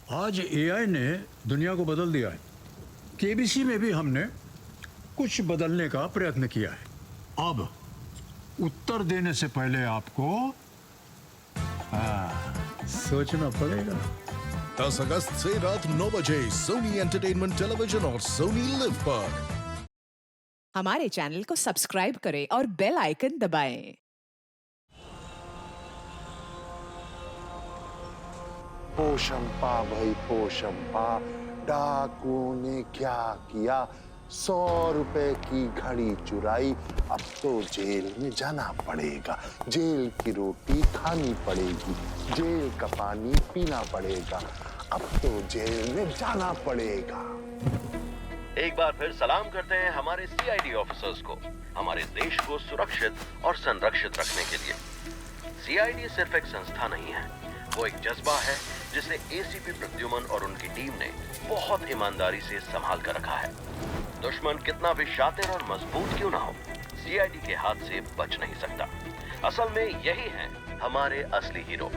आज एआई ने दुनिया को बदल दिया है। केबीसी में भी हमने कुछ बदलने का प्रयत्न किया है। अब उत्तर देने से पहले आपको सोचना पड़ेगा। 10 अगस्त से रात 9 बजे सोनी एंटरटेनमेंट टेलीविजन और सोनी लिव पर। हमारे चैनल को सब्सक्राइब करें और बेल आइकन दबाएं। पोशंपा भाई पोशंपा, डाकुओं ने क्या किया? 100 रुपए की घड़ी चुराई, अब तो जेल में जाना पड़ेगा। जेल की रोटी खानी पड़ेगी, जेल का पानी पीना पड़ेगा, अब तो जेल में जाना पड़ेगा। एक बार फिर सलाम करते हैं हमारे सीआईडी ऑफिसर्स को, हमारे देश को सुरक्षित और संरक्षित रखने के लिए। सीआईडी सिर्फ एक संस्था नहीं है, वो एक जज्बा है जिसे एसीपी प्रद्युमन और उनकी टीम ने बहुत ईमानदारी से संभाल कर रखा है। दुश्मन कितना भी शातिर और मजबूत क्यों ना हो, सीआईडी के हाथ से बच नहीं सकता। असल में यही हैं हमारे असली हीरो।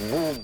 बूम।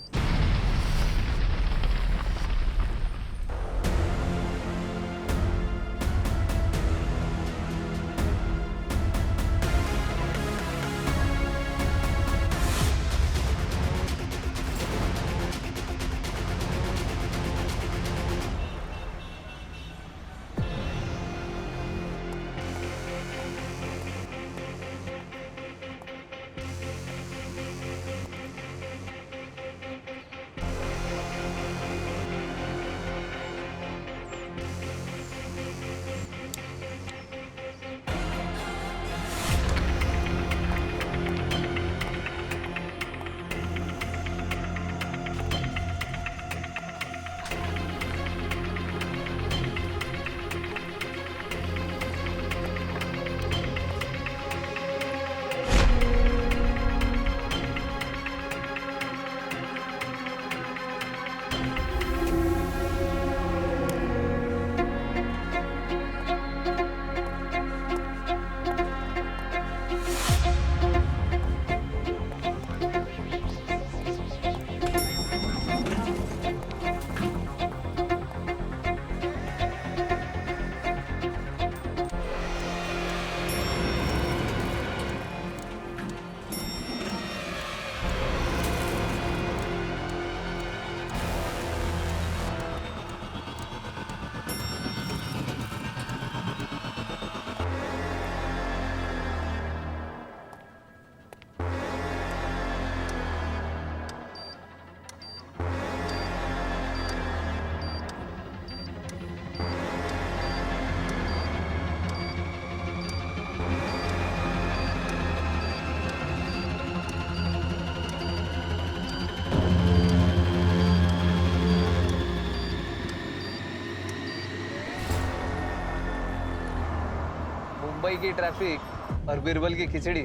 मुंबई की ट्रैफिक और बीरबल की खिचड़ी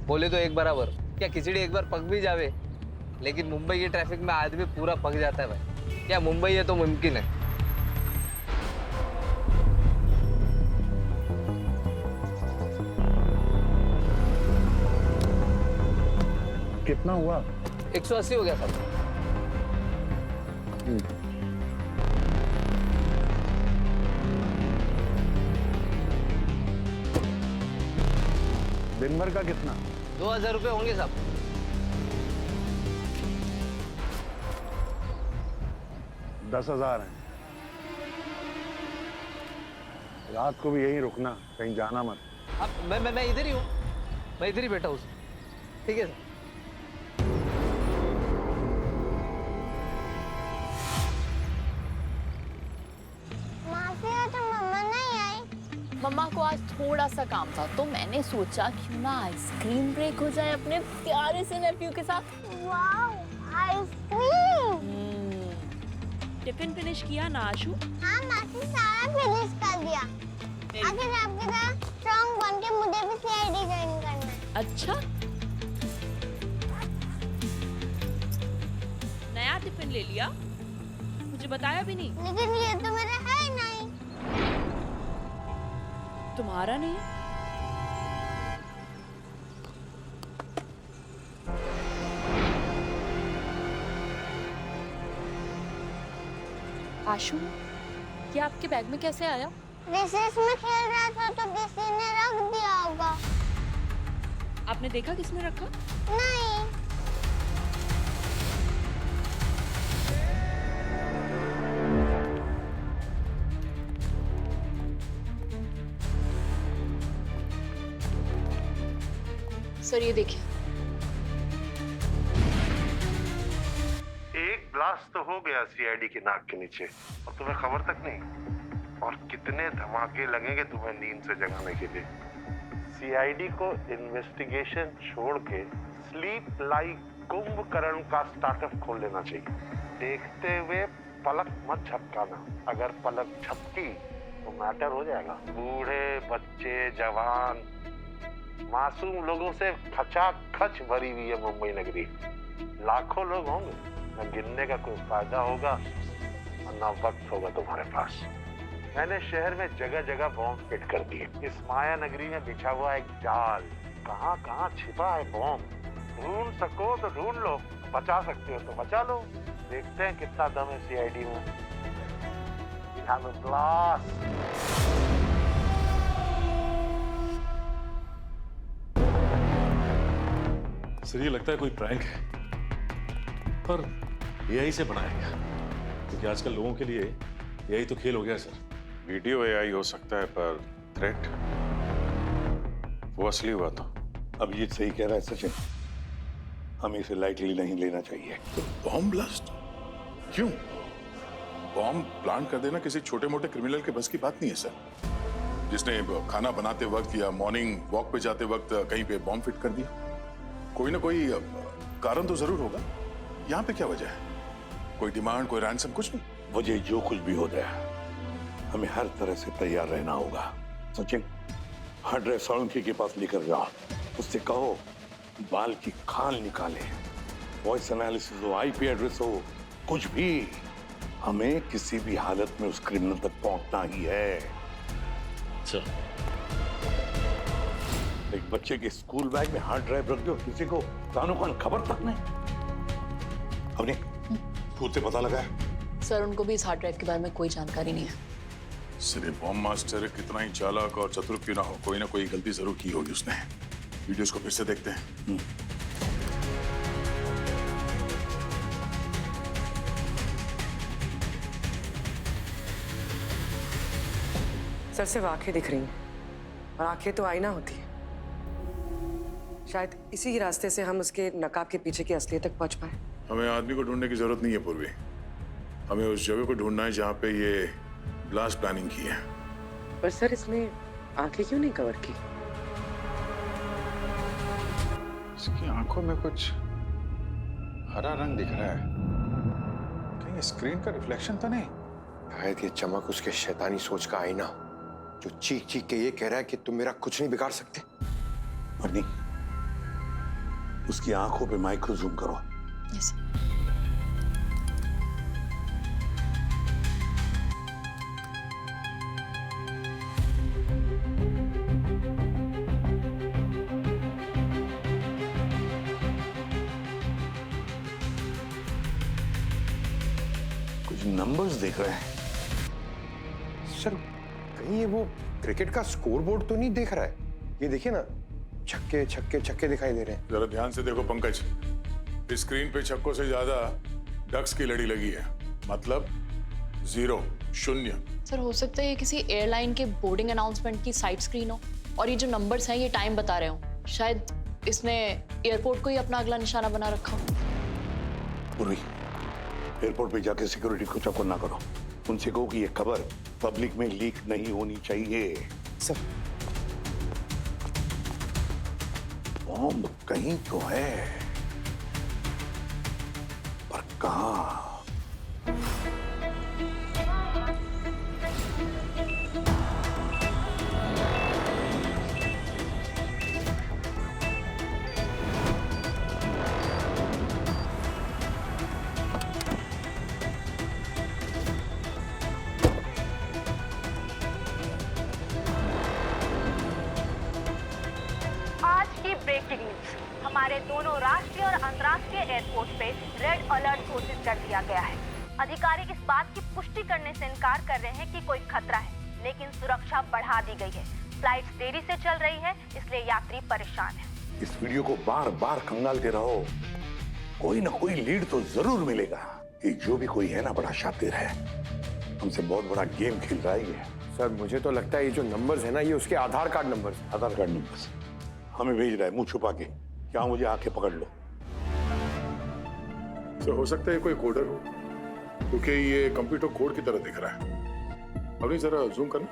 बोले तो एक बराबर। क्या खिचड़ी एक बार पक भी जावे, लेकिन मुंबई की ट्रैफिक में आदमी पूरा पक जाता है भाई। क्या मुंबई है तो मुमकिन है। कितना हुआ? 180 हो गया सब। दिन भर का कितना? 2000 रुपये होंगे साहब। दस 10,000 है। रात को भी यहीं रुकना, कहीं जाना मत। अब मैं इधर ही हूँ, मैं इधर ही बैठा हूँ। ठीक है सर। मम्मा को आज थोड़ा सा काम था, तो मैंने सोचा क्यों ना आइसक्रीम ब्रेक हो जाए अपने प्यारे से नेफ्यू के साथ। Wow, ice cream. टिफिन फिनिश किया ना आशु? हाँ मासी, सारा फिनिश कर दिया। आखिर आपकी तरह स्ट्रॉन्ग बन के मुझे भी सीआईडी ज्वाइन करना है। अच्छा, नया टिफिन ले लिया? मुझे बताया भी नहीं। लेकिन ये तो मेरा है ही नहीं। तुम्हारा नहीं? आशु, ये आपके बैग में कैसे आया? रिसेस में खेल रहा था तो किसी ने रख दिया होगा। आपने देखा किसने रखा? नहीं। सर ये देखिए। एक ब्लास्ट तो हो गया सीआईडी के नाक के नीचे और तुम्हें खबर तक नहीं। और कितने धमाके लगेंगे तुम्हें नींद से जगाने के लिए। सीआईडी को इन्वेस्टिगेशन छोड़ के स्लीप लाइक कुंभकर्ण का स्टार्टअप खोल लेना चाहिए। देखते हुए पलक मत झपकाना, अगर पलक झपकी तो मैटर हो जाएगा। बूढ़े, बच्चे, जवान, मासूम लोगों से खचाखच भरी हुई है मुंबई नगरी। लाखों लोग होंगे, न गिनने का कोई फायदा होगा और न वक्त होगा तुम्हारे पास। मैंने शहर में जगह जगह बॉम्ब फिट कर दिए। इस माया नगरी में बिछा हुआ एक जाल, कहाँ कहाँ छिपा है बॉम्ब। ढूंढ सको तो ढूंढ लो, बचा सकते हो तो बचा लो। देखते हैं कितना दम है सीआईडी में। We have a blast. Sir ये लगता है कोई प्रैंक है, पर एआई से बनाया गया, क्योंकि आजकल लोगों के लिए एआई तो खेल हो गया सर। वीडियो एआई हो सकता है, पर थ्रेट वो असली हुआ तो। अब ये सही कह रहा है सचिन, हमें इसे लाइटली नहीं लेना चाहिए। तो बॉम्ब ब्लास्ट क्यों? बॉम्ब प्लांट कर देना किसी छोटे मोटे क्रिमिनल के बस की बात नहीं है सर। जिसने खाना बनाते वक्त या मॉर्निंग वॉक पे जाते वक्त कहीं पे बॉम्ब फिट कर दिया, कोई ना कोई कारण तो जरूर होगा। यहाँ पे क्या वजह है? कोई डिमांड, कोई रैंसम, कुछ नहीं। वजह जो कुछ भी हो जाए, हमें हर तरह से तैयार रहना होगा। सचिन, हार्ड ड्राइव सोलंकी के पास लेकर जाओ, उससे कहो बाल की खाल निकाले, वॉइस एनालिसिस हो, आईपी एड्रेस हो, कुछ भी। हमें किसी भी हालत में उस क्रिमिनल तक पहुंचना ही है। सर, एक बच्चे के स्कूल बैग में हार्ड ड्राइव रख दो, किसी को कानों कान खबर तक नहीं। हमने खुद से पता लगा है सर, उनको भी इस हार्ड ड्राइव के बारे में कोई जानकारी नहीं है। सिर्फ बॉम्ब मास्टर कितना ही चालाक और चतुर क्यों ना हो, कोई ना कोई गलती जरूर की होगी उसने। वीडियोस को फिर से देखते हैं। सर सिर्फ आंखें दिख रही हैं, और आंखें तो आईना होती है। शायद इसी ही रास्ते से हम उसके नकाब के पीछे की असलियत तक पहुंच पाए। हमें आदमी को ढूंढने की जरूरत नहीं है पूर्वी, हमें उस जगह को ढूंढना है जहाँ पे ये ब्लास्ट प्लानिंग की है। पर सर इसने आंखें क्यों नहीं कवर की? इसकी आंखों में कुछ हरा रंग दिख रहा है, कहीं स्क्रीन का रिफ्लेक्शन तो नहीं? शायद ये चमक उसके शैतानी सोच का आईना, जो चीख चीख के ये कह रहा है कि तुम मेरा कुछ नहीं बिगाड़ सकते। और नहीं, उसकी आंखों पे माइक्रो जूम करो। यस। कुछ नंबर्स दिख रहे हैं। सर, कहीं ये वो क्रिकेट का स्कोरबोर्ड तो नहीं देख रहा है? ये देखिए ना, छक्के छक्के छक्के दिखाई दे रहे हैं। जरा ध्यान से देखो पंकज, इस स्क्रीन पे छक्कों से ज्यादा डक्स की लड़ी लगी है, मतलब 0, 0। सर हो सकता है ये किसी एयरलाइन के बोर्डिंग अनाउंसमेंट की साइड स्क्रीन हो, और ये जो नंबर्स हैं ये टाइम बता रहे हो। शायद इसने एयरपोर्ट को ही अपना अगला निशाना बना रखा हो। पूर्वी, एयरपोर्ट पे जाके सिक्योरिटी को चेक ना करो, उनसे कहो कि ये खबर पब्लिक में लीक नहीं होनी चाहिए। सर, बॉम्ब कहीं तो है, पर कहां? आज की ब्रेकिंग न्यूज, हमारे दोनों राष्ट्रीय और अंतर्राष्ट्रीय एयरपोर्ट पे रेड अलर्ट घोषित कर दिया गया है। अधिकारी इस बात की पुष्टि करने से इनकार कर रहे हैं कि कोई खतरा है, लेकिन सुरक्षा बढ़ा दी गई है। फ्लाइट्स देरी से चल रही है, इसलिए यात्री परेशान है। इस वीडियो को बार बार खंगालते रहो, कोई ना कोई लीड तो जरूर मिलेगा। ये जो भी कोई है ना, बड़ा शातिर है, हमसे बहुत बड़ा गेम खेल रहा है ये। सर मुझे तो लगता है ये जो नंबर्स है ना, ये उसके आधार कार्ड नंबर्स। आधार कार्ड नंबर्स हमें भेज रहा है मुंह छुपा के। क्या मुझे आके पकड़ लो? तो हो सकता है कोई कोडर हो, क्योंकि ये कंप्यूटर कोड की तरह दिख रहा है। अभी जरा जूम करना।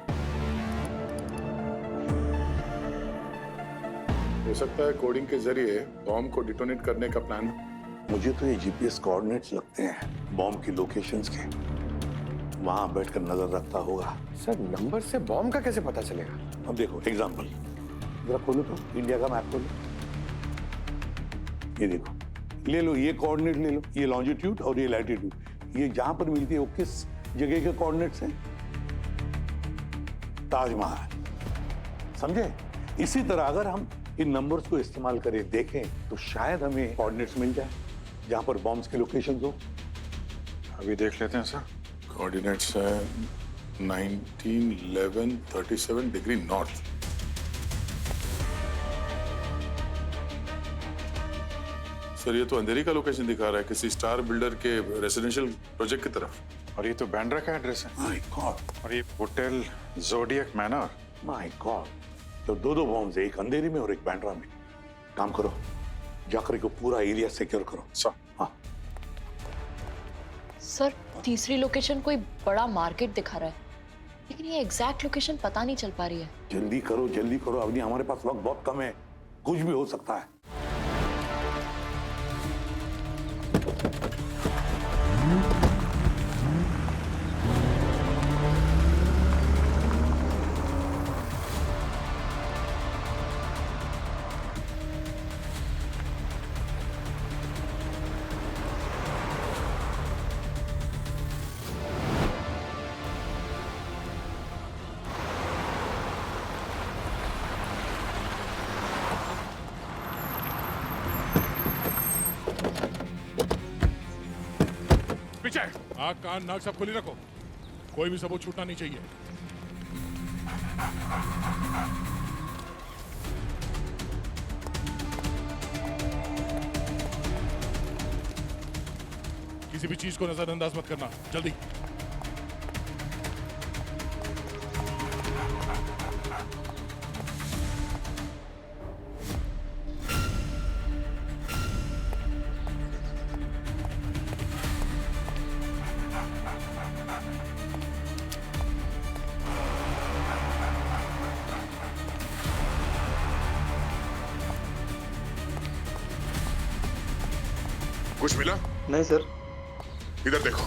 हो सकता है कोडिंग के जरिए बॉम्ब को डिटोनेट करने का प्लान। मुझे तो ये जीपीएस कोऑर्डिनेट्स लगते हैं बॉम्ब की लोकेशंस के। वहां बैठकर नजर रखता होगा। सर नंबर से बॉम्ब का कैसे पता चलेगा? अब देखो एग्जांपल, जरा खोलो तो इंडिया का मैप खोलो। ये देखो, ले लो ये कोऑर्डिनेट ले लो, ये लॉन्जिट्यूड और ये लैटिट्यूड। ये जहां पर मिलती है वो किस जगह के कोऑर्डिनेट्स हैं? ताजमहल। समझे? इसी तरह अगर हम इन नंबर्स को इस्तेमाल करें, देखें, तो शायद हमें कोऑर्डिनेट्स मिल जाए जहां पर बॉम्ब्स के लोकेशन हो। अभी देख लेते हैं सर। कोऑर्डिनेट्स है 19, 11, 37 डिग्री नॉर्थ। सर ये तो अंधेरी का लोकेशन दिखा रहा है, किसी स्टार बिल्डर के रेसिडेंशियल प्रोजेक्ट की तरफ। और ये तो बैंड्रा का एड्रेस है। My God. और ये hotel zodiac manner. My God. तो दो बॉम्ब्स है, एक अंधेरी में और एक बैंड्रा में। काम करो, जाकर को पूरा एरिया सिक्योर करो। सर। हाँ सर तीसरी लोकेशन कोई बड़ा मार्केट दिखा रहा है, लेकिन ये एग्जैक्ट लोकेशन पता नहीं चल पा रही है। जल्दी करो, जल्दी करो, अभी हमारे पास वक्त बहुत कम है, कुछ भी हो सकता है। पीछे आँख कान नाक सब खुली रखो, कोई भी सबूत छूटना नहीं चाहिए। किसी भी चीज को नजरअंदाज मत करना, जल्दी। कुछ मिला? नहीं सर। इधर देखो।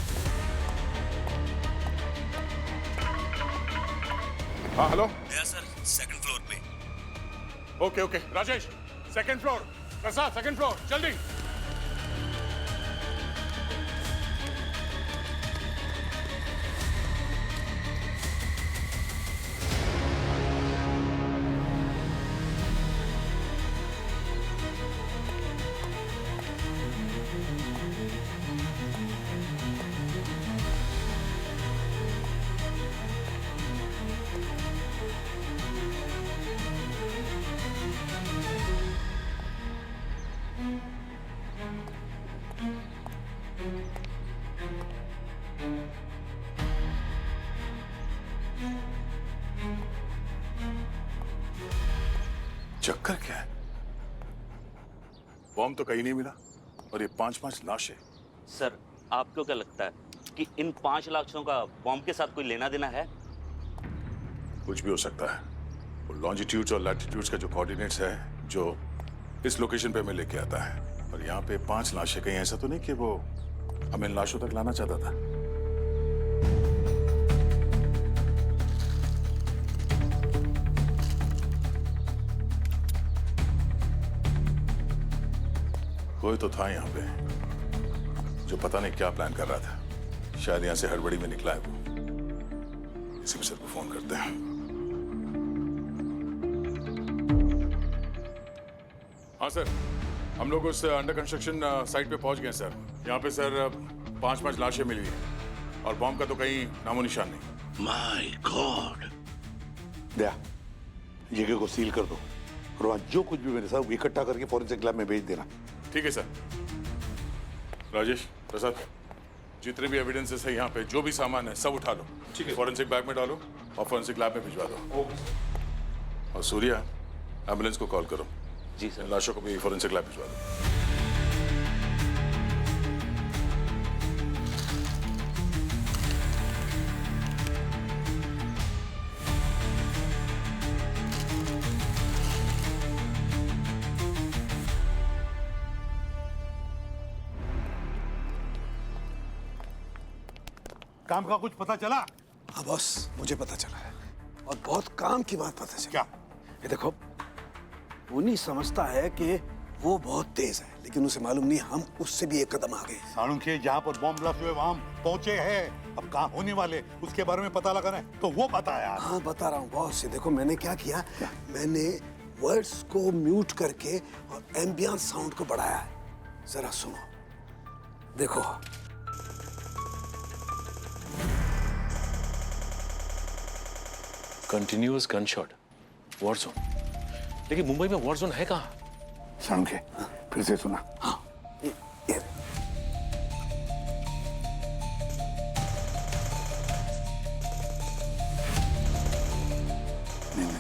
हाँ हेलो। सर सेकंड फ्लोर पे। Okay okay Rajesh, second floor. Prasad second floor, जल्दी। चक्कर क्या है? बॉम्ब तो कहीं नहीं मिला और ये 5-5 लाशें। सर आपको क्या लगता है कि इन 5 लाशों का बॉम्ब के साथ कोई लेना देना है? कुछ भी हो सकता है। वो लॉन्जिट्यूड्स और लैटिट्यूड्स का जो कोऑर्डिनेट्स है, जो इस लोकेशन पे हमें लेके आता है। और यहाँ पे 5 लाशें, कहीं ऐसा तो नहीं कि वो हमें लाशों तक लाना चाहता था? कोई तो था यहाँ पे जो पता नहीं क्या प्लान कर रहा था। शायद यहाँ से हड़बड़ी में निकला है वो। इसी सर को फोन करते हैं। हाँ सर, हम लोग उस अंडर कंस्ट्रक्शन साइट पे पहुंच गए सर। यहाँ पे सर 5 लाशें मिली हैं और बॉम्ब का तो कहीं नामो निशान नहीं। My God. दया, जगह को सील कर दो और वहां जो कुछ भी मेरे साथ इकट्ठा करके फॉरेंसिक लैब में भेज देना। ठीक है सर। राजेश, प्रसाद, जितने भी एविडेंसेस है यहाँ पे, जो भी सामान है सब उठा लो। ठीक है। फॉरेंसिक बैग में डालो और फॉरेंसिक लैब में भिजवा दो। और सूर्या, एम्बुलेंस को कॉल करो। जी सर। लाशों को भी फॉरेंसिक लैब भिजवा दो। काम का कुछ पता चला? हाँ बॉस, मुझे पता चला है और बहुत काम की बात पता चली। क्या? ये देखो, उन्हीं समझता है कि वो बहुत तेज है, लेकिन उसे मालूम नहीं हम उससे भी एक कदम आगे। सालुंखे जहाँ पर बॉम्ब ब्लास्ट हुए वहां पहुंचे हैं। अब कहाँ होने वाले उसके बारे में पता लगाना है तो वो पता है। हाँ बता रहा हूँ बॉस। ये देखो मैंने क्या किया, मैंने वर्ड्स को म्यूट करके और एम्बियंस साउंड को बढ़ाया है। जरा सुनो, देखो। Continuous gunshot, war zone. लेकिन मुंबई में वॉर जोन है कहाँ? सालुंखे, फिर से सुना। हाँ, ये।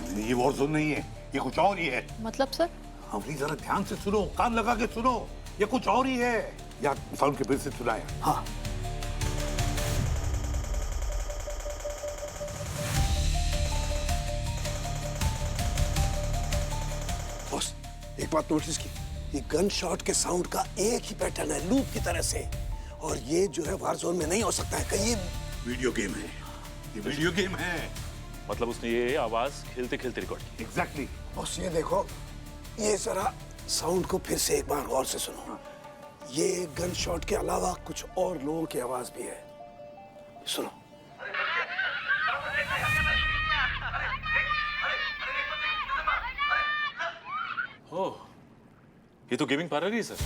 नहीं, ये वॉर जोन नहीं है, ये कुछ और ही है। मतलब सर? अमरी जरा ध्यान से सुनो, कान लगा के सुनो, ये कुछ और ही है। यार साउंड के फिर से सुनाया। हाँ। बॉस, एक बात नोटिस की, ये गन शॉट के साउंड का एक ही पैटर्न है, लूप की तरह से। और ये जो है वार जोन में नहीं हो सकता है, कहीं ये वीडियो गेम है। ये वीडियो गेम है। मतलब उसने ये आवाज खेलते खेलते रिकॉर्ड की। एग्जैक्टली। बॉस ये देखो, ये जरा साउंड को फिर से एक बार गौर से सुनो। ये गन शॉट के अलावा कुछ और लोगों की आवाज भी है, सुनो। ओह, ये तो गेमिंग पार्लर ही है सर।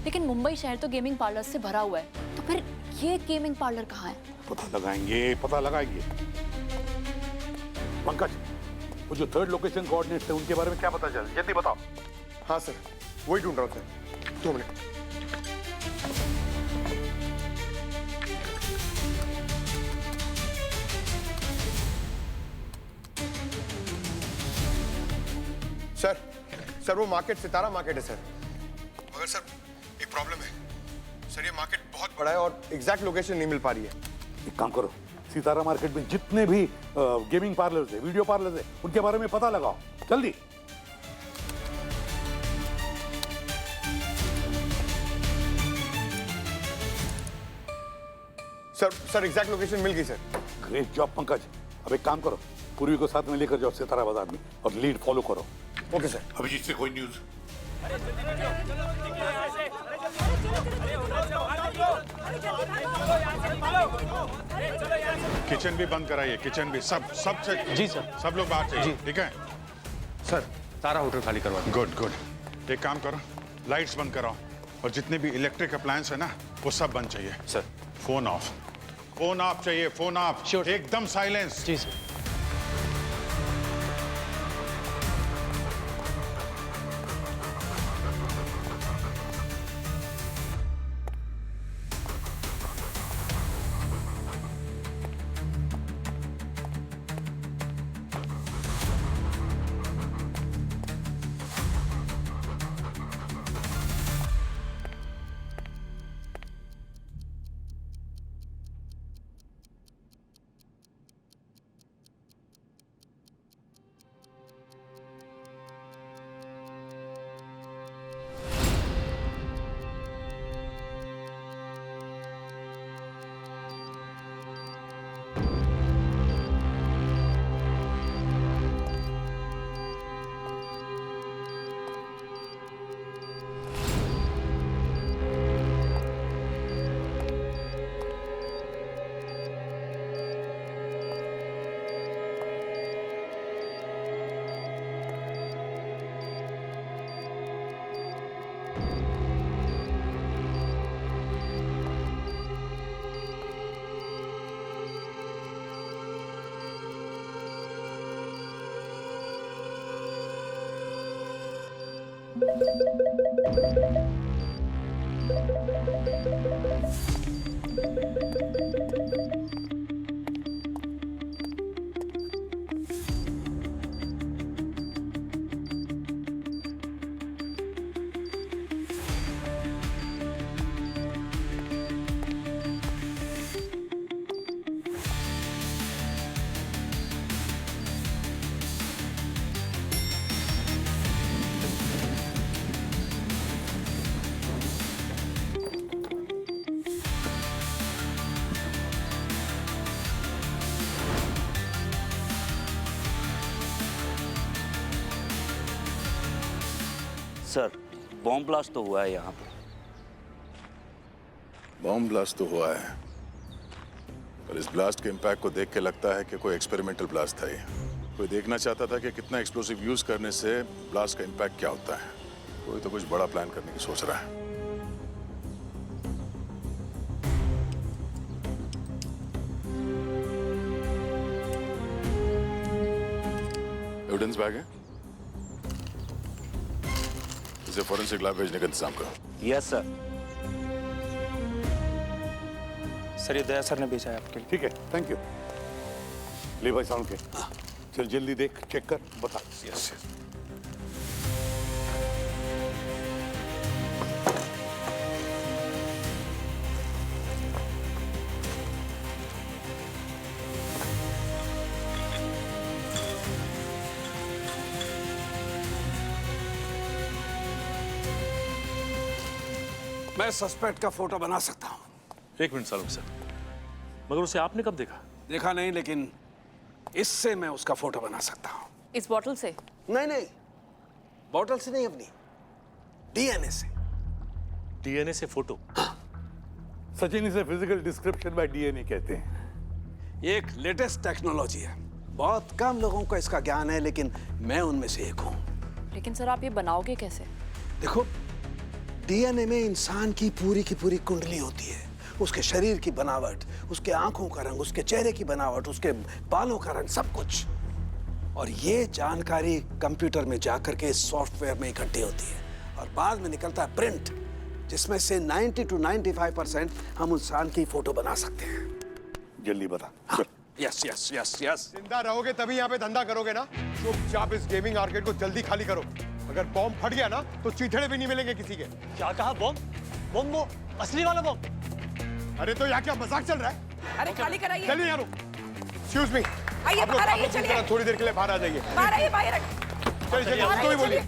लेकिन मुंबई शहर तो गेमिंग पार्लर से भरा हुआ है, तो फिर ये गेमिंग पार्लर कहाँ है? पता लगाएंगे, पता लगाएंगे। पंकज, वो जो 3rd लोकेशन कोऑर्डिनेट्स थे उनके बारे में क्या पता चला? जल्दी बताओ। हाँ सर, वही ढूंढ रहा हूँ सर। 2 मिनट। सर वो मार्केट सितारा मार्केट है सर। मगर सर एक प्रॉब्लम है सर, ये मार्केट बहुत बड़ा है और एग्जैक्ट लोकेशन नहीं मिल पा रही है। एक काम करो, सितारा मार्केट में जितने भी गेमिंग पार्लर्स है, वीडियो पार्लर्स है, उनके बारे में पता लगाओ जल्दी। सर एग्जैक्ट लोकेशन मिल गई सर। Great job Pankaj. अब एक काम करो, पूर्वी को साथ में लेकर जाओ सितारा बाजार में और लीड फॉलो करो। Okay sir. अभिजीत से कोई न्यूज़? किचन भी बंद कराइए, किचन भी। सब से। जी सर। सब लोग बाहर चाहिए, ठीक है? सर सारा होटल खाली करवा। Good good. एक काम करो, लाइट्स बंद कराओ और जितने भी इलेक्ट्रिक अप्लायंस है ना वो सब बंद चाहिए। Sir phone of, phone of चाहिए, फोन ऑफ। एकदम साइलेंस। जी सर। सर बॉम्ब ब्लास्ट तो हुआ है यहाँ पे। बॉम्ब ब्लास्ट तो हुआ है, पर इस ब्लास्ट के इम्पैक्ट को देख के लगता है कि कोई एक्सपेरिमेंटल ब्लास्ट था ये। कोई देखना चाहता था कि कितना एक्सप्लोसिव यूज करने से ब्लास्ट का इम्पैक्ट क्या होता है। कोई तो कुछ बड़ा प्लान करने की सोच रहा है। एविडेंस बैग है, इसे फॉरेंसिक लैब भेजने का इंतजाम करो। Yes sir. सर ये दया सर ने भेजा है आपके लिए। ठीक है, थैंक यू। ले भाई साउंड के, चल जल्दी देख, चेक कर, बता। Yes yes. मैं सस्पेक्ट का फोटो बना सकता हूँ। एक मिनट सालम सर, मगर उसे आपने कब देखा? देखा नहीं, लेकिन इससे मैं उसका फोटो बना सकता हूँ। इस बॉटल से? नहीं नहीं, बॉटल से नहीं, अपनी डीएनए से। डीएनए से फोटो? सचिन, इसे फिजिकल डिस्क्रिप्शन बाय डीएनए कहते हैं। ये एक लेटेस्ट टेक्नोलॉजी है, बहुत कम लोगों को इसका ज्ञान है, लेकिन मैं उनमें से एक हूँ। लेकिन सर आप ये बनाओगे कैसे? देखो, डीएनए में इंसान की पूरी कुंडली होती है। उसके शरीर की बनावट, उसके आंखों का रंग, उसके चेहरे की बनावट, उसके बालों का रंग, सब कुछ। और ये जानकारी कंप्यूटर में जाकर के सॉफ्टवेयर में इकट्ठी होती है और बाद में निकलता है प्रिंट, जिसमें से 90 to 95% हम इंसान की फोटो बना सकते हैं। जल्दी बता। हाँ, यस यस यस यस। जिंदा रहोगे तभी यहाँ पे धंधा करोगे ना। चुपचाप इस गेमिंग आर्केड को जल्दी खाली करो। अगर बॉम्ब फट गया ना तो चीथड़े भी नहीं मिलेंगे किसी के। क्या कहा? बॉम्ब? बॉम्ब वो असली वाला बॉम्ब? अरे तो यहाँ क्या मजाक चल रहा है? अरे खाली कराइए। चलिए यारो। Excuse me. आइए बाहर आइए, चलिए। थोड़ी देर के लिए बाहर आ जाइए। बाहर आइए, बाहर। चलिए उसको भी बोलिए।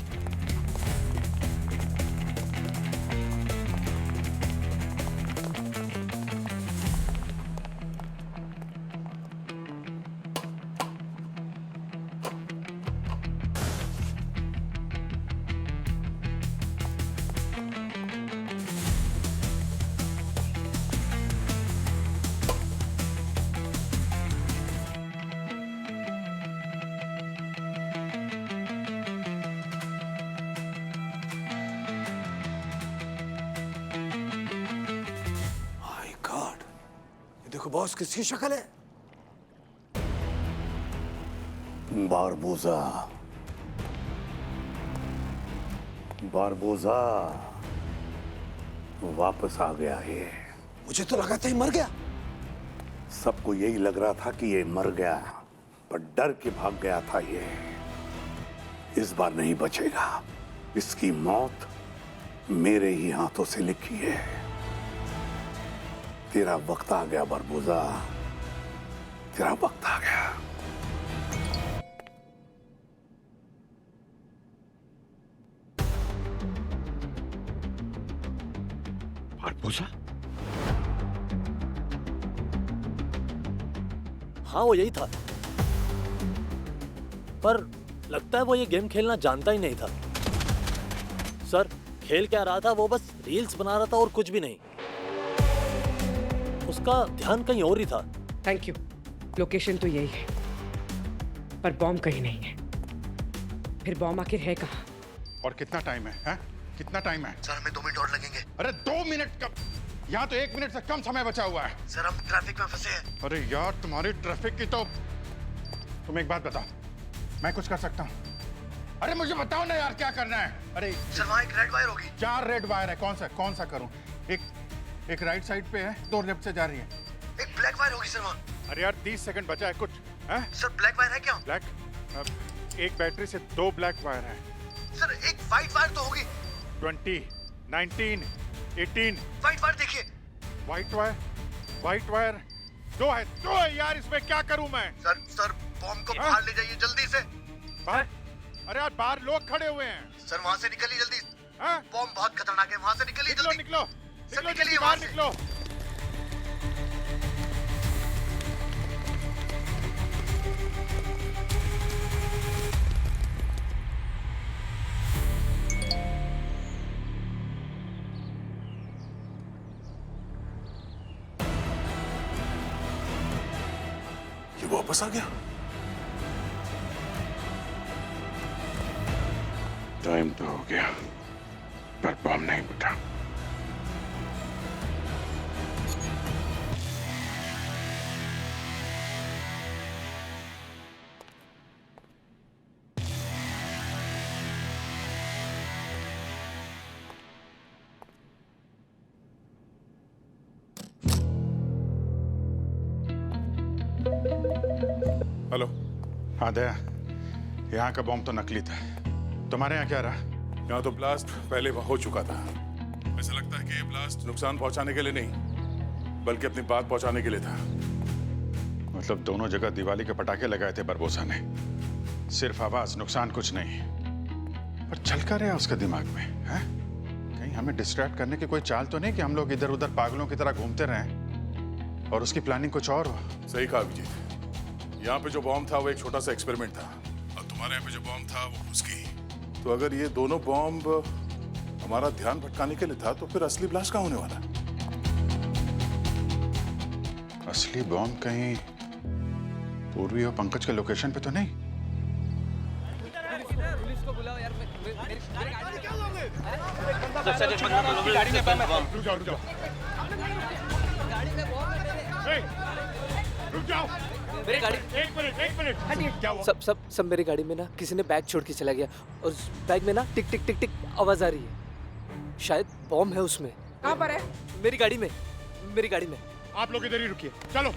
देखो बॉस, किसकी शक्ल है? बारबोजा, बारबोजा वापस आ गया है। मुझे तो लगा था ये मर गया। सबको यही लग रहा था कि ये मर गया, पर डर के भाग गया था ये। इस बार नहीं बचेगा। इसकी मौत मेरे ही हाथों से लिखी है। तेरा वक्त आ गया बारबोजा, तेरा वक्त आ गया। बारबोजा? हाँ वो यही था, पर लगता है वो ये गेम खेलना जानता ही नहीं था। सर खेल क्या रहा था, वो बस रील्स बना रहा था और कुछ भी नहीं। उसका ध्यान कहीं और ही था। Thank you. लोकेशन तो यही है, पर बॉम्ब कहीं नहीं है। फिर बॉम्ब आखिर है कहाँ? और कितना टाइम है? कितना टाइम है? सर हमें 2 मिनट और लगेंगे। अरे 2 मिनट कब? यहाँ तो 1 मिनट से कम समय बचा हुआ है। सर हम ट्रैफिक में फंसे हैं। अरे यार तुम्हारी ट्रैफिक की तो तुम एक बात बताओ, मैं कुछ कर सकता हूँ? अरे मुझे बताओ ना यार क्या करना है? अरे सर वहाँ एक रेड वायर होगी। 4 रेड वायर है, कौन सा करूँ? एक राइट साइड पे है, 2 लेफ्ट से जा रही है। एक ब्लैक वायर होगी सर वहाँ। अरे यार 30 सेकंड बचा है कुछ है? सर ब्लैक वायर है क्या? ब्लैक? एक बैटरी से 2 ब्लैक वायर है। सर एक व्हाइट वायर तो होगी। 20, 19, 18। व्हाइट वायर देखिए। व्हाइट वायर 2 है यार, इसमें क्या करूं मैं? सर बॉम्ब को बाहर ले जाइए जल्दी से। बाहर? अरे यार बाहर लोग खड़े हुए हैं। सर वहाँ से निकलिए जल्दी। बॉम्ब बहुत खतरनाक है, वहाँ से निकलिए जल्दी। निकलो सर निकलिए वहाँ से। निकलो। ये वापस आ गया? टाइम तो हो गया पर बम नहीं फटा। हेलो। हाँ दया, यहाँ का बॉम्ब तो नकली था। तुम्हारे यहाँ क्या रहा? यहाँ तो ब्लास्ट पहले हो चुका था। ऐसा लगता है कि ये ब्लास्ट नुकसान पहुंचाने के लिए नहीं बल्कि अपनी बात पहुंचाने के लिए था। मतलब दोनों जगह दिवाली के पटाखे लगाए थे बरबोसा ने। सिर्फ आवाज, नुकसान कुछ नहीं। पर चल कर रहा उसके दिमाग में है? कहीं हमें डिस्ट्रैक्ट करने की कोई चाल तो नहीं कि हम लोग इधर उधर पागलों की तरह घूमते रहें और उसकी प्लानिंग कुछ और हो? सही कहा अभिजीत। यहाँ पे जो बॉम्ब था वो एक छोटा सा एक्सपेरिमेंट था और तुम्हारे यहाँ पे जो बॉम्ब था वो उसकी। तो अगर ये दोनों बॉम्ब हमारा ध्यान भटकाने के लिए था तो फिर असली ब्लास्ट कहाँ होने वाला? असली बॉम्ब कहीं पूर्वी और पंकज के लोकेशन पे तो नहीं? पुलिस को बुलाओ यार। गाड़ी में बम है। रुक जाओ। रुक जाओ। मेरी गाड़ी। एक मिनट। क्या हुआ? सब मेरी गाड़ी में ना किसी ने बैग छोड़ के चला गया और उस बैग में ना टिक टिक टिक टिक आवाज आ रही है। शायद बॉम्ब है उसमें। कहाँ पर है? मेरी गाड़ी में। आप लोग इधर ही रुकिए, चलो।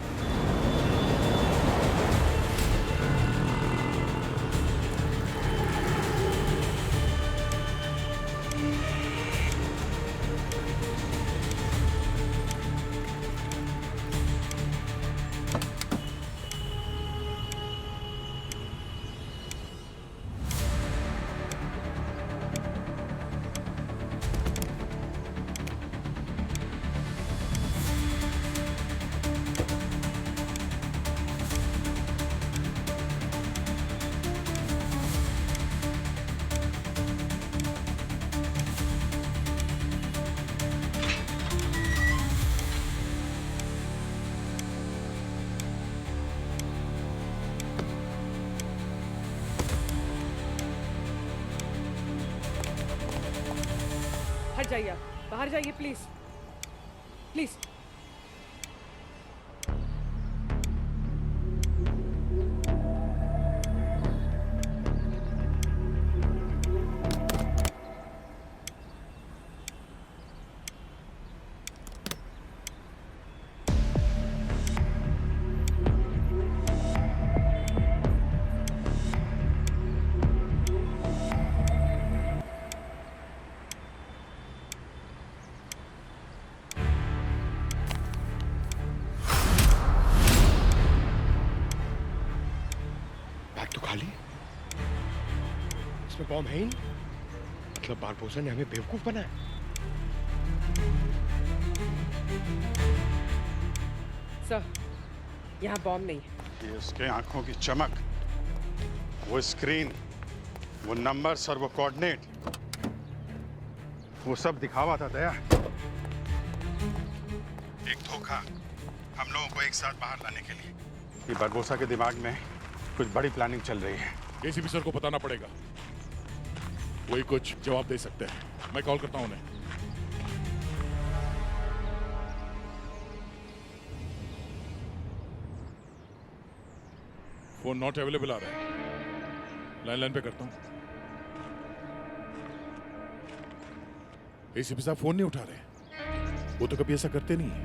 हट जाइए आप, बाहर जाइए प्लीज प्लीज। बैग तो खाली, इसमें बॉम्ब है ही नहीं। मतलब बारबोसा ने हमें बेवकूफ बनाया। सर यहाँ बॉम्ब नहीं है। ये उसके आंखों की चमक, वो स्क्रीन, वो नंबर्स और वो कोऑर्डिनेट, वो सब दिखावा था दया। एक धोखा हम लोगों को एक साथ बाहर लाने के लिए। ये बरबोसा के दिमाग में कुछ बड़ी प्लानिंग चल रही है। एसीपी सर को बताना पड़ेगा। वही कुछ जवाब दे सकते हैं। मैं कॉल करता हूँ उन्हें। फोन नॉट अवेलेबल आ रहा है। लाइन पे करता हूँ। एसीपी साहब फोन नहीं उठा रहे। वो तो कभी ऐसा करते नहीं है।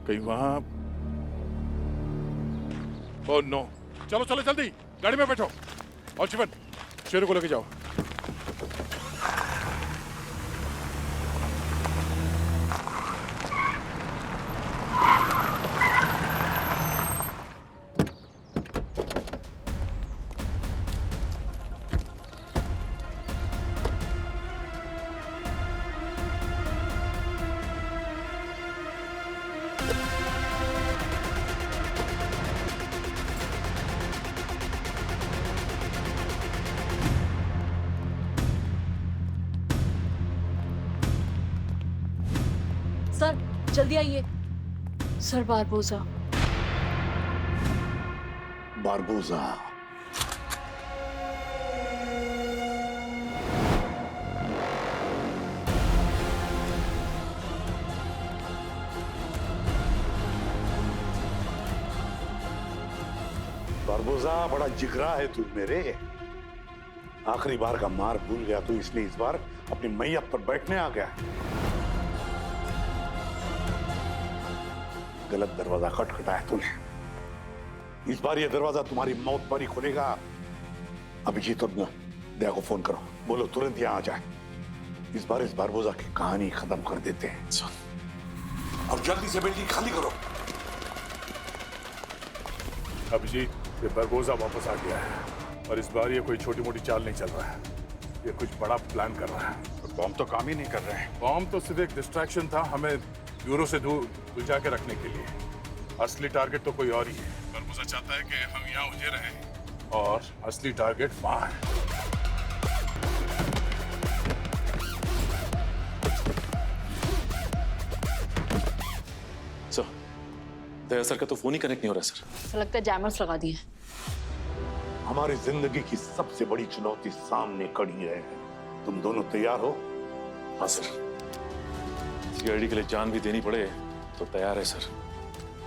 कहीं वहां। Oh no. चलो चलो जल्दी गाड़ी में बैठो। और शिवन, शेरू को लेके जाओ। सर जल्दी आइए। Sir Barbosa. बारबोसा। बारबोसा, बड़ा जिगरा है तू मेरे। आखिरी बार का मार भूल गया तू, इसलिए इस बार अपनी मैयत पर बैठने आ गया। गलत दरवाजा खटखटाया तूने। इस बार ये दरवाजा तुम्हारी मौत पर ही खुलेगा। अभिजीत और दया को फोन करो, बोलो तुरंत यहाँ आ जाए। इस बार इस बारबोसा की कहानी खत्म कर देते हैं। और जल्दी से बिल्डिंग खाली करो। अभिजीत, ये बारबोसा वापस आ गया है और इस बार ये कोई छोटी मोटी चाल नहीं चल रहा है। ये कुछ बड़ा प्लान कर रहा है। बॉम्ब तो काम ही नहीं कर रहे हैं। बॉम्ब तो सिर्फ एक डिस्ट्रैक्शन था, हमें ब्यूरो से दूर उलझा के रखने के लिए। असली टारगेट तो कोई और ही है। बारबोसा चाहता है कि हम यहाँ उलझे रहें और असली टारगेट वहाँ है। सर, दया सर का तो फोन ही कनेक्ट नहीं हो रहा सर। ऐसा लगता है जैमर्स लगा दिए। हमारी जिंदगी की सबसे बड़ी चुनौती सामने खड़ी है। तुम दोनों तैयार हो? हाँ सर। सीआईडी के लिए जान भी देनी पड़े तो तैयार है सर।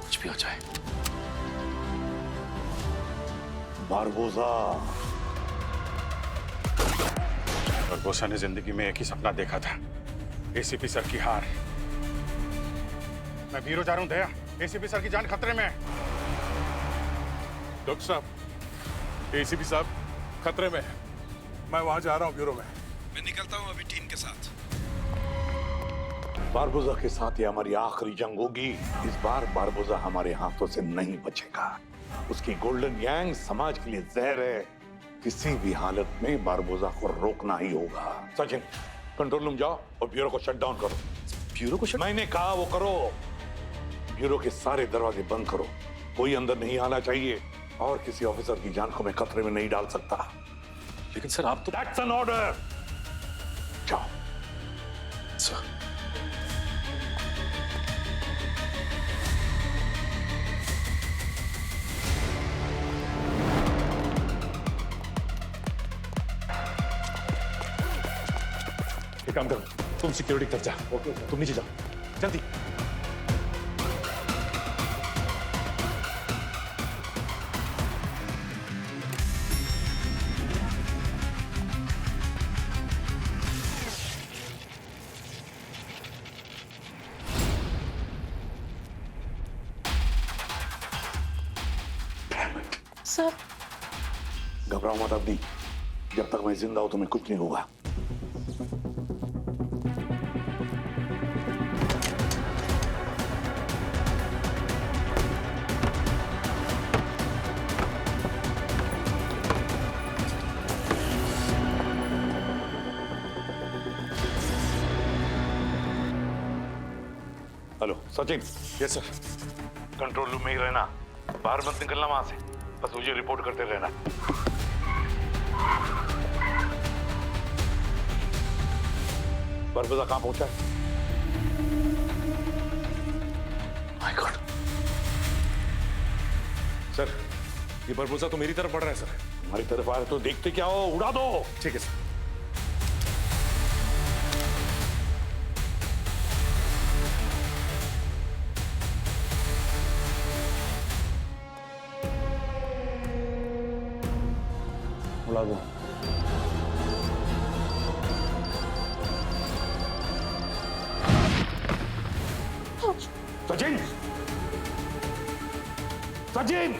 कुछ भी हो जाए। बारबोसा। बारबोसा ने जिंदगी में एक ही सपना देखा था, एसीपी सर की हार। मैं ब्यूरो जा रहा हूं दया। एसीपी सर की जान खतरे में है। डॉक्टर साहब, एसीपी साहब खतरे में है। मैं वहां जा रहा हूं ब्यूरो में। मैं निकलता हूं अभी टीम के साथ। बारबोसा के साथ ये हमारी आखिरी जंग होगी। इस बार बारबोसा हमारे हाथों से नहीं बचेगा। उसकी गोल्डन गैंग समाज के लिए जहर है। किसी भी हालत में बारबोसा को रोकना ही होगा। सचिन, कंट्रोल रूम जाओ और ब्यूरो को शट डाउन करो। ब्यूरो को मैंने कहा वो करो। ब्यूरो के सारे दरवाजे बंद करो। कोई अंदर नहीं आना चाहिए और किसी ऑफिसर की जान को मैं खतरे में नहीं डाल सकता। लेकिन सर आप तो। That's an order। जाओ। सर। एक काम करो, तुम सिक्योरिटी तरफ जा। ओके, तुम नीचे जाओ जल्दी। सर घबराओ मत अब्दी। जब तक मैं जिंदा हूं तुम्हें कुछ नहीं होगा। Hello Sachin. Yes sir. Control room में ही रहना, बाहर मत निकलना वहां से। बस मुझे रिपोर्ट करते रहना। बारबोसा कहां पहुंचा है? My God. सर, ये बारबोसा तो मेरी तरफ बढ़ रहा है सर। हमारी तरफ आ रहे तो देखते क्या हो, उड़ा दो। ठीक है सर। उड़ा दो। सचिन, सचिन,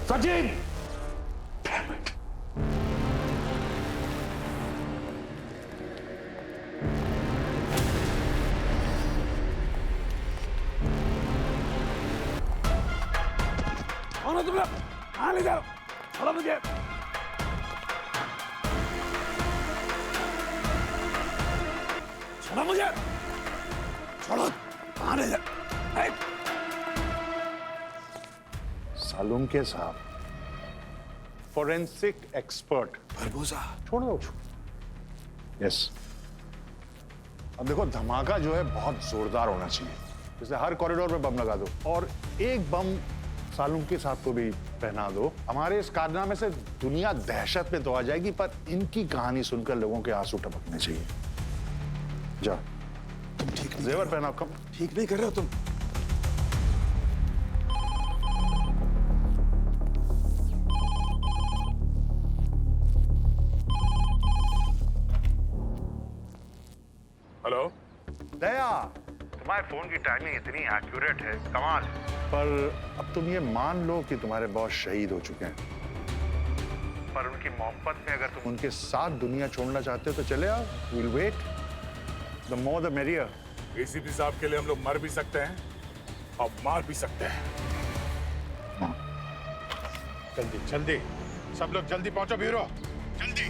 सचिन। और तुम लोग कहाँ ले जाओ? छोड़ो मुझे। छोड़ो मुझे। छोड़ो। कहाँ ले जाओ? सालुंके साहब, फोरेंसिक एक्सपर्ट। बरबोसा। छोड़ दो। यस। अब देखो, धमाका जो है बहुत जोरदार होना चाहिए, जैसे हर कॉरिडोर में बम लगा दो और एक बम सालुंके साहब को भी पहना दो। हमारे इस कारनामे से दुनिया दहशत में तो आ जाएगी, पर इनकी कहानी सुनकर लोगों के आंसू टपकने चाहिए। जाओ। तुम ठीक नहीं जेवर पहनाओ। कम ठीक नहीं कर रहे हो तुम। हेलो दया, तुम्हारे फोन की टाइमिंग इतनी एक्यूरेट है, कमाल। पर अब तुम ये मान लो कि तुम्हारे बॉस शहीद हो चुके हैं, पर उनकी मोहब्बत में अगर तुम उनके साथ दुनिया छोड़ना चाहते हो तो चले आओ। Will wait. The more the merrier. ACP साहब के लिए हम लोग मर भी सकते हैं और मार भी सकते हैं। जल्दी जल्दी, सब लोग जल्दी पहुंचो ब्यूरो, जल्दी।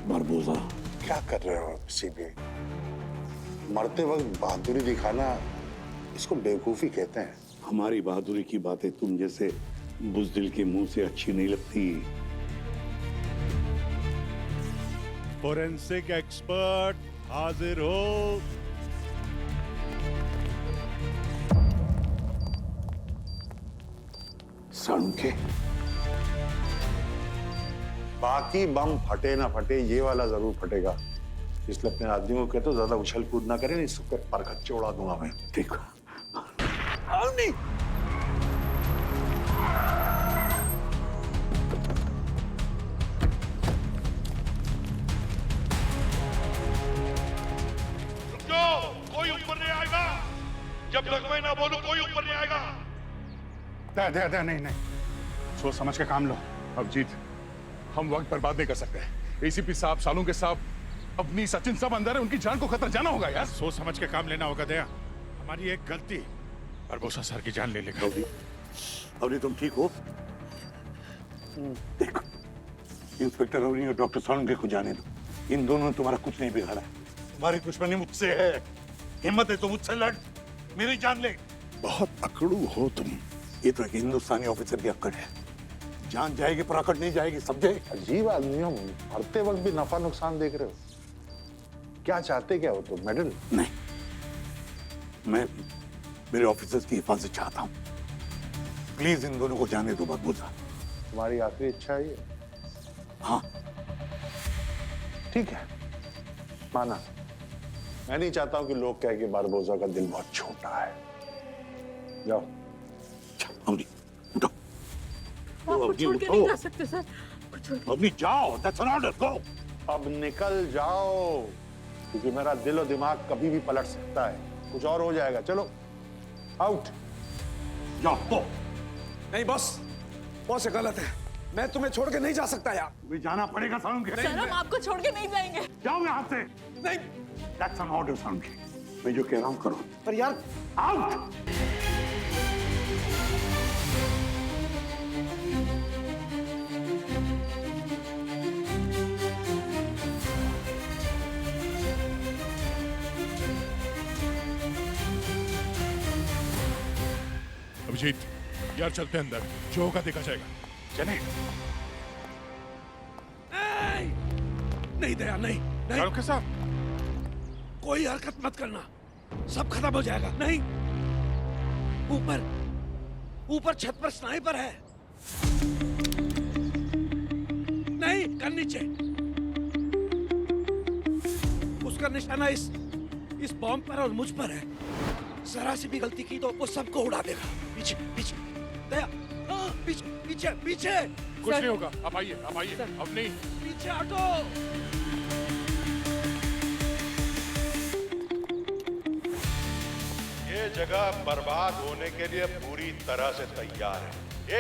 बरबोसा, क्या कर रहे हो सीबीआई? मरते वक्त बहादुरी दिखाना, इसको बेवकूफी कहते हैं। हमारी बहादुरी की बातें तुम जैसे बुज़दिल के मुंह से अच्छी नहीं लगती। फोरेंसिक एक्सपर्ट हाजिर हो। सालुंके, बाकी बम फटे ना फटे, ये वाला जरूर फटेगा, इसलिए अपने आदमियों को कहते हो ज्यादा उछल कूद ना करें, नहीं सबके पर खच्चे उड़ा दूंगा मैं। ठीक है। नहीं। कोई ऊपर नहीं आएगा जब तक मैं ना बोलूं। कोई ऊपर नहीं आएगा। दे, नहीं, सोच समझ के काम लो। अब जीत, हम वक्त बर्बाद नहीं कर सकते। एसीपी साहब, सालुंके साहब, अपनी सचिन सब अंदर है, उनकी जान को खतरा जाना होगा यार। सोच समझ के काम लेना होगा दया। हमारी एक गलती बरबोसा सर की जान ले लेगा। अवनी, तुम ठीक हो? देखो, इंस्पेक्टर अवनी और डॉक्टर सालुंके को जाने दो। इन दोनों ने तुम्हारा कुछ नहीं बिगाड़ा है। तुम्हारी दुश्मनी मुझसे है। हिम्मत है तो मुझसे लड़, मेरी जान ले। बहुत अकड़ू हो तुम। ये तो एक हिंदुस्तानी ऑफिसर की अक्कड़ है। जान जाएगी पर अकड़ नहीं जाएगी, समझे? अजीब आदमी हो, मरते वक्त भी नफा नुकसान देख रहे हो। क्या चाहते क्या हो तुम? मेडल? नहीं, मैं मेरे ऑफिसर्स की हिफाजत चाहता हूँ। प्लीज इन दोनों को जाने दो बरबोसा। तुम्हारी आखिरी इच्छा है ये? हाँ। ठीक है, माना। मैं नहीं चाहता हूं कि लोग कहें कि बारबोसा का दिल बहुत छोटा है। जाओ। अवनी, उठो। आपको छोड़ के नहीं जा सकते सर। अवनी, जाओ। That's an order. Go. अब निकल जाओ, क्योंकि मेरा दिल और दिमाग कभी भी पलट सकता है। कुछ और हो जाएगा। चलो, आउट। जाओ। नहीं बॉस, बॉस ये गलत है, मैं तुम्हें छोड़ के नहीं जा सकता यार। तुम्हें जाना पड़ेगा सालुंखे। सर हम आपको छोड़ के नहीं जाएंगे। जाओ यहाँ से। नहीं। That's an order, Salunkhe. मैं जो कह रहा हूँ करो। पर यार आउट। अभिजीत यार चलते हैं अंदर, जो होगा देखा जाएगा। चले। नहीं दया, नहीं सालुंखे साहब, कोई हरकत मत करना, सब खत्म हो जाएगा। नहीं, ऊपर छत पर स्नाइपर है। नहीं, कर नीचे। उसका निशाना इस बॉम्ब पर और मुझ पर है। जरा सी भी गलती की तो वो सबको उड़ा देगा। पीछे पीछे दया, पीछे पीछे पीछे। कुछ नहीं होगा, आप आइए, अब नहीं। पीछे हटो। ये जगह बर्बाद होने के लिए पूरी तरह से तैयार है।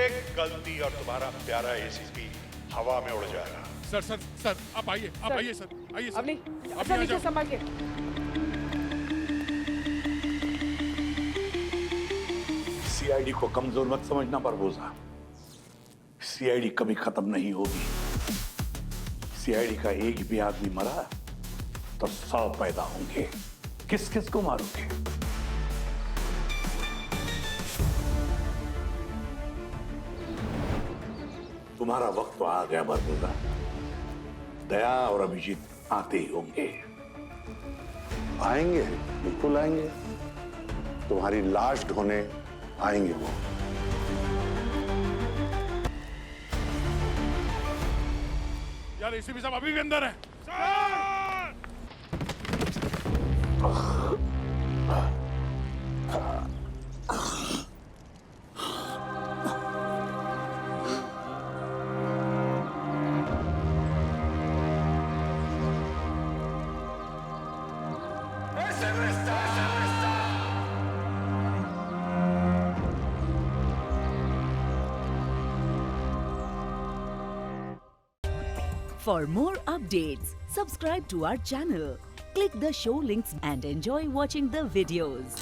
एक गलती और तुम्हारा प्यारा एसीपी हवा में उड़ जाएगा। सर आप आइए, सर आइए सर। अच्छा नीचे संभाल के। सीआईडी को कमजोर मत समझना परबोजा। सीआईडी कभी खत्म नहीं होगी। सीआईडी का एक भी आदमी मरा तो 100 पैदा होंगे। किस किस को मारोगे? तुम्हारा वक्त तो आ गया परबोजा। दया और अभिजीत आते ही होंगे। आएंगे, बिल्कुल आएंगे। तुम्हारी लाश ढोने आएंगे वो। यार एसीपी साहब अभी भी अंदर है। For more updates, subscribe to our channel, click the show links and enjoy watching the videos.